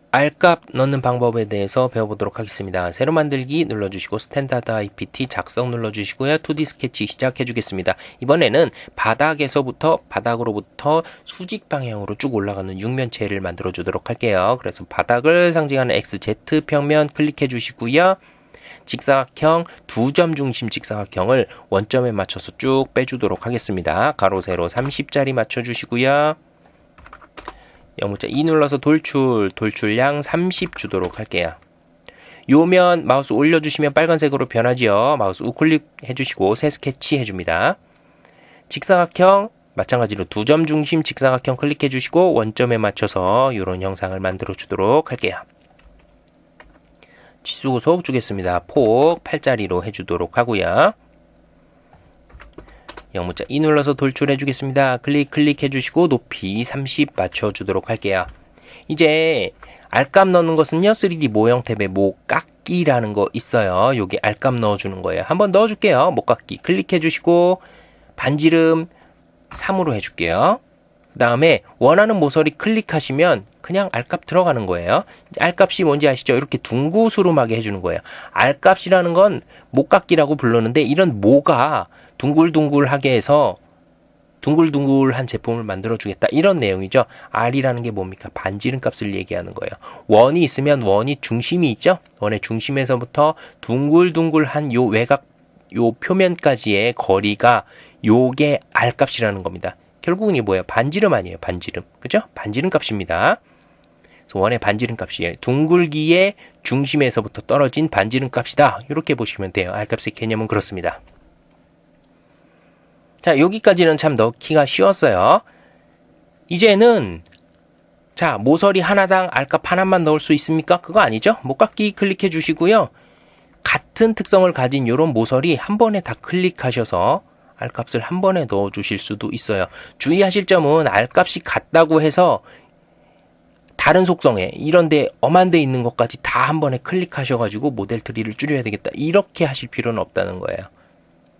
R값 넣는 방법에 대해서 배워보도록 하겠습니다. 새로 만들기 눌러주시고 스탠다드 IPT 작성 눌러주시고요. 2D 스케치 시작해주겠습니다. 이번에는 바닥으로부터 수직 방향으로 쭉 올라가는 육면체를 만들어주도록 할게요. 그래서 바닥을 상징하는 XZ 평면 클릭해주시고요. 직사각형 두 점 중심 직사각형을 원점에 맞춰서 쭉 빼주도록 하겠습니다. 가로 세로 30짜리 맞춰주시고요. 영문자 2 눌러서 돌출량 30 주도록 할게요. 요면 마우스 올려주시면 빨간색으로 변하지요. 마우스 우클릭 해주시고 새 스케치 해줍니다. 직사각형 마찬가지로 두 점 중심 직사각형 클릭해주시고 원점에 맞춰서 이런 형상을 만들어 주도록 할게요. 치수구속 주겠습니다. 폭 8짜리로 해주도록 하고요. 영문자 2 눌러서 돌출해 주겠습니다. 클릭해 주시고 높이 30 맞춰 주도록 할게요. 이제 R값 넣는 것은요. 3D 모형 탭에 모깎기라는 거 있어요. 여기 R값 넣어 주는 거예요. 한번 넣어 줄게요. 모깎기 클릭해 주시고 반지름 3으로 해 줄게요. 그 다음에 원하는 모서리 클릭하시면 그냥 R값 들어가는 거예요. R값이 뭔지 아시죠? 이렇게 둥구스름하게 해주는 거예요. R값이라는 건 모깎기라고 부르는데 이런 모가 둥글둥글하게 해서 둥글둥글한 제품을 만들어주겠다. 이런 내용이죠. R이라는 게 뭡니까? 반지름 값을 얘기하는 거예요. 원이 있으면 원이 중심이 있죠? 원의 중심에서부터 둥글둥글한 요 외곽, 요 표면까지의 거리가 요게 R값이라는 겁니다. 결국은 이게 뭐예요? 반지름 아니에요. 반지름. 그죠? 반지름 값입니다. 그래서 원의 반지름 값이에요. 둥글기의 중심에서부터 떨어진 반지름 값이다. 이렇게 보시면 돼요. R값의 개념은 그렇습니다. 자, 여기까지는 참 넣기가 쉬웠어요. 이제는 자, 모서리 하나당 R값 하나만 넣을 수 있습니까? 그거 아니죠? 모깎기 클릭해 주시고요. 같은 특성을 가진 이런 모서리 한 번에 다 클릭하셔서 R값을 한 번에 넣어 주실 수도 있어요. 주의하실 점은 R값이 같다고 해서 다른 속성에 이런데 엄한 데 있는 것까지 다 한 번에 클릭하셔가지고 모델 트리를 줄여야 되겠다. 이렇게 하실 필요는 없다는 거예요.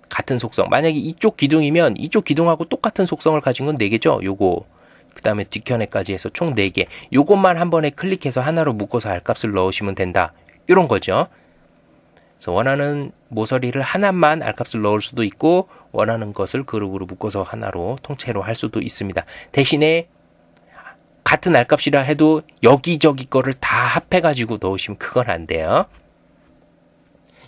같은 속성. 만약에 이쪽 기둥이면 이쪽 기둥하고 똑같은 속성을 가진 건 4개죠. 요거. 그 다음에 뒷편에까지 해서 총 4개. 요것만 한 번에 클릭해서 하나로 묶어서 R값을 넣으시면 된다. 이런 거죠. 그래서 원하는 모서리를 하나만 R값을 넣을 수도 있고 원하는 것을 그룹으로 묶어서 하나로 통째로 할 수도 있습니다. 대신에 같은 R값이라 해도 여기저기 거를 다 합해가지고 넣으시면 그건 안 돼요.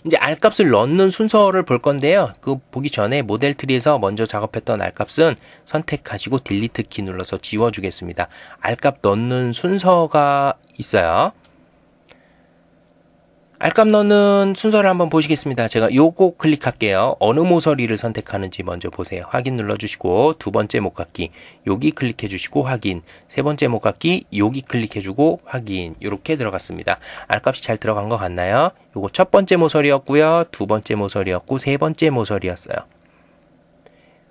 이제 R값을 넣는 순서를 볼 건데요. 그 보기 전에 모델 트리에서 먼저 작업했던 R값은 선택하시고 딜리트 키 눌러서 지워주겠습니다. R값 넣는 순서가 있어요. R값 넣는 순서를 한번 보시겠습니다. 제가 요거 클릭할게요. 어느 모서리를 선택하는지 먼저 보세요. 확인 눌러주시고 두 번째 목깎기 여기 클릭해주시고 확인, 세 번째 목깎기 여기 클릭해주고 확인. 이렇게 들어갔습니다. R값이 잘 들어간 것 같나요? 요거 첫 번째 모서리였고요. 두 번째 모서리였고 세 번째 모서리였어요.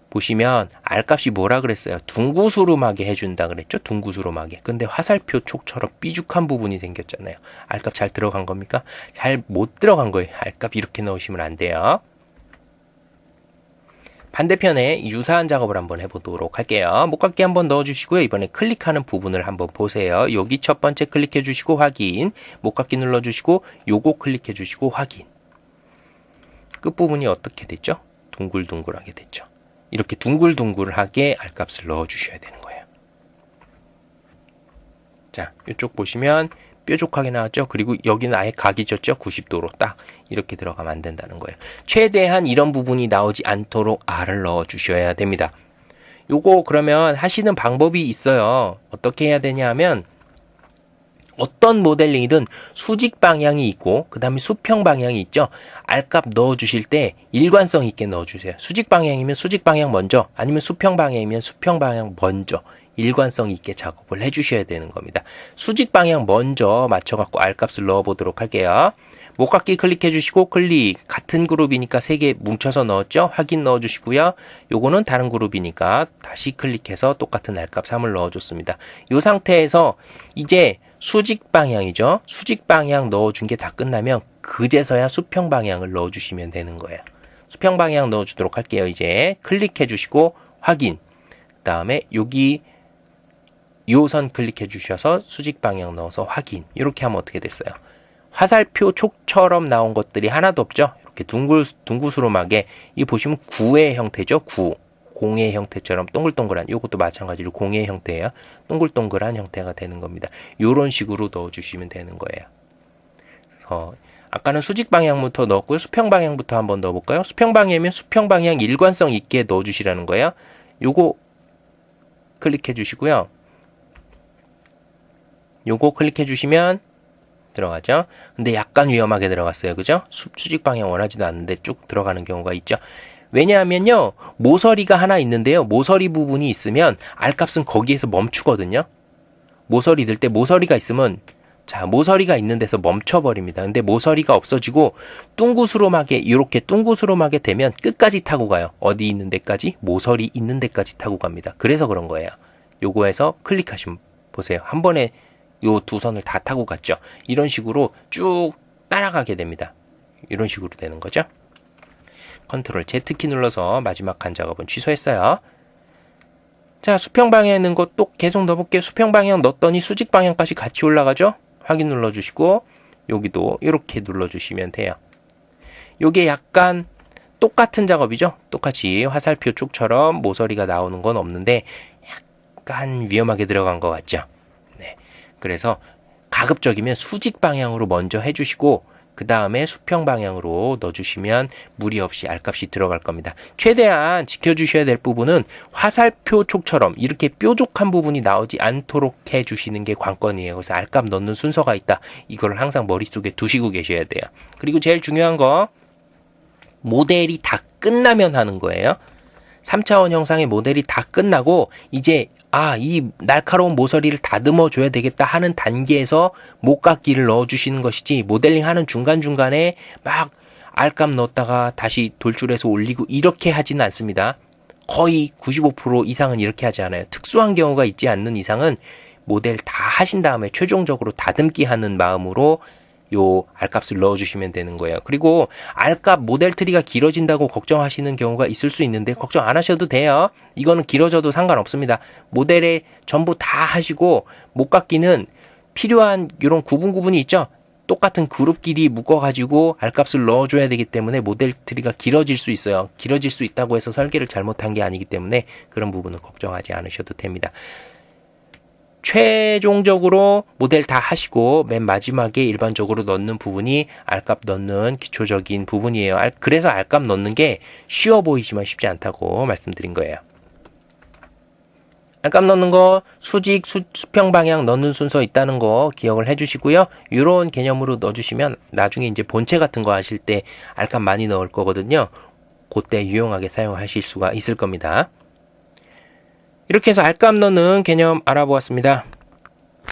보시면 R값이 뭐라 그랬어요? 둥구스름하게 해준다 그랬죠? 둥구스름하게. 근데 화살표 촉처럼 삐죽한 부분이 생겼잖아요. R값 잘 들어간 겁니까? 잘 못 들어간 거예요. R값 이렇게 넣으시면 안 돼요. 반대편에 유사한 작업을 한번 해보도록 할게요. 목깎기 한번 넣어주시고요. 이번에 클릭하는 부분을 한번 보세요. 여기 첫 번째 클릭해주시고 확인. 목깎기 눌러주시고 요거 클릭해주시고 확인. 끝부분이 어떻게 됐죠? 둥글둥글하게 됐죠. 이렇게 둥글둥글하게 R값을 넣어주셔야 되는 거예요. 자, 이쪽 보시면 뾰족하게 나왔죠? 그리고 여기는 아예 각이 졌죠? 90도로 딱 이렇게 들어가면 안 된다는 거예요. 최대한 이런 부분이 나오지 않도록 R을 넣어주셔야 됩니다. 요거 그러면 하시는 방법이 있어요. 어떻게 해야 되냐 하면 어떤 모델링이든 수직 방향이 있고 그 다음에 수평 방향이 있죠. R값 넣어주실 때 일관성 있게 넣어주세요. 수직 방향이면 수직 방향 먼저, 아니면 수평 방향이면 수평 방향 먼저 일관성 있게 작업을 해주셔야 되는 겁니다. 수직 방향 먼저 맞춰갖고 R값을 넣어보도록 할게요. 목깎기 클릭해주시고 클릭. 같은 그룹이니까 3개 뭉쳐서 넣었죠. 확인 넣어주시고요. 요거는 다른 그룹이니까 다시 클릭해서 똑같은 R값 3을 넣어줬습니다. 이 상태에서 이제 수직 방향이죠. 수직 방향 넣어준 게 다 끝나면 그제서야 수평 방향을 넣어주시면 되는 거예요. 수평 방향 넣어주도록 할게요. 이제 클릭해주시고 확인. 그 다음에 여기 요 선 클릭해 주셔서 수직 방향 넣어서 확인. 이렇게 하면 어떻게 됐어요? 화살표 촉처럼 나온 것들이 하나도 없죠? 이렇게 둥구스름하게, 이 보시면 구의 형태죠? 구. 공의 형태처럼 동글동글한, 요것도 마찬가지로 공의 형태예요. 동글동글한 형태가 되는 겁니다. 요런 식으로 넣어주시면 되는 거예요. 아까는 수직 방향부터 넣었고요. 수평 방향부터 한번 넣어볼까요? 수평 방향이면 수평 방향 일관성 있게 넣어주시라는 거예요. 요거 클릭해 주시고요. 요거 클릭해 주시면 들어가죠. 근데 약간 위험하게 들어갔어요. 그죠? 수직 방향 원하지도 않는데 쭉 들어가는 경우가 있죠. 왜냐하면요, 모서리가 하나 있는데요. 모서리 부분이 있으면 R값은 거기에서 멈추거든요. 모서리 넣을 때 모서리가 있으면, 자, 모서리가 있는 데서 멈춰버립니다. 근데 모서리가 없어지고 둥구스름하게, 이렇게 둥구스름하게 되면 끝까지 타고 가요. 어디 있는 데까지? 모서리 있는 데까지 타고 갑니다. 그래서 그런 거예요. 요거에서 클릭하시면 보세요. 한 번에 요 두 선을 다 타고 갔죠. 이런 식으로 쭉 따라가게 됩니다. 이런 식으로 되는 거죠. 컨트롤 Z키 눌러서 마지막 간 작업은 취소했어요. 자, 수평 방향에 있는 것 또 계속 넣어볼게요. 수평 방향 넣었더니 수직 방향까지 같이 올라가죠. 확인 눌러주시고 여기도 이렇게 눌러주시면 돼요. 요게 약간 똑같은 작업이죠. 똑같이 화살표 쪽처럼 모서리가 나오는 건 없는데 약간 위험하게 들어간 것 같죠. 네. 그래서 가급적이면 수직 방향으로 먼저 해주시고 그 다음에 수평 방향으로 넣어주시면 무리 없이 R값이 들어갈 겁니다. 최대한 지켜주셔야 될 부분은 화살표 촉처럼 이렇게 뾰족한 부분이 나오지 않도록 해주시는 게 관건이에요. 그래서 R값 넣는 순서가 있다. 이걸 항상 머릿속에 두시고 계셔야 돼요. 그리고 제일 중요한 거, 모델이 다 끝나면 하는 거예요. 3차원 형상의 모델이 다 끝나고 이제 이 날카로운 모서리를 다듬어 줘야 되겠다 하는 단계에서 목깎이를 넣어 주시는 것이지, 모델링 하는 중간중간에 막 R값 넣었다가 다시 돌줄해서 올리고 이렇게 하지는 않습니다. 거의 95% 이상은 이렇게 하지 않아요. 특수한 경우가 있지 않는 이상은 모델 다 하신 다음에 최종적으로 다듬기 하는 마음으로 요 R값을 넣어주시면 되는 거예요. 그리고 R값 모델 트리가 길어진다고 걱정하시는 경우가 있을 수 있는데 걱정 안 하셔도 돼요. 이거는 길어져도 상관없습니다. 모델에 전부 다 하시고 목깎이는 필요한 이런 구분이 있죠. 똑같은 그룹끼리 묶어가지고 R값을 넣어줘야 되기 때문에 모델 트리가 길어질 수 있어요. 길어질 수 있다고 해서 설계를 잘못한 게 아니기 때문에 그런 부분은 걱정하지 않으셔도 됩니다. 최종적으로 모델 다 하시고 맨 마지막에 일반적으로 넣는 부분이 R값 넣는 기초적인 부분이에요. 그래서 R값 넣는 게 쉬워 보이지만 쉽지 않다고 말씀드린 거예요. R값 넣는 거, 수직, 수평 방향 넣는 순서 있다는 거 기억을 해주시고요. 이런 개념으로 넣어주시면 나중에 이제 본체 같은 거 하실 때 R값 많이 넣을 거거든요. 그때 유용하게 사용하실 수가 있을 겁니다. 이렇게 해서 R값 넣는 개념 알아보았습니다.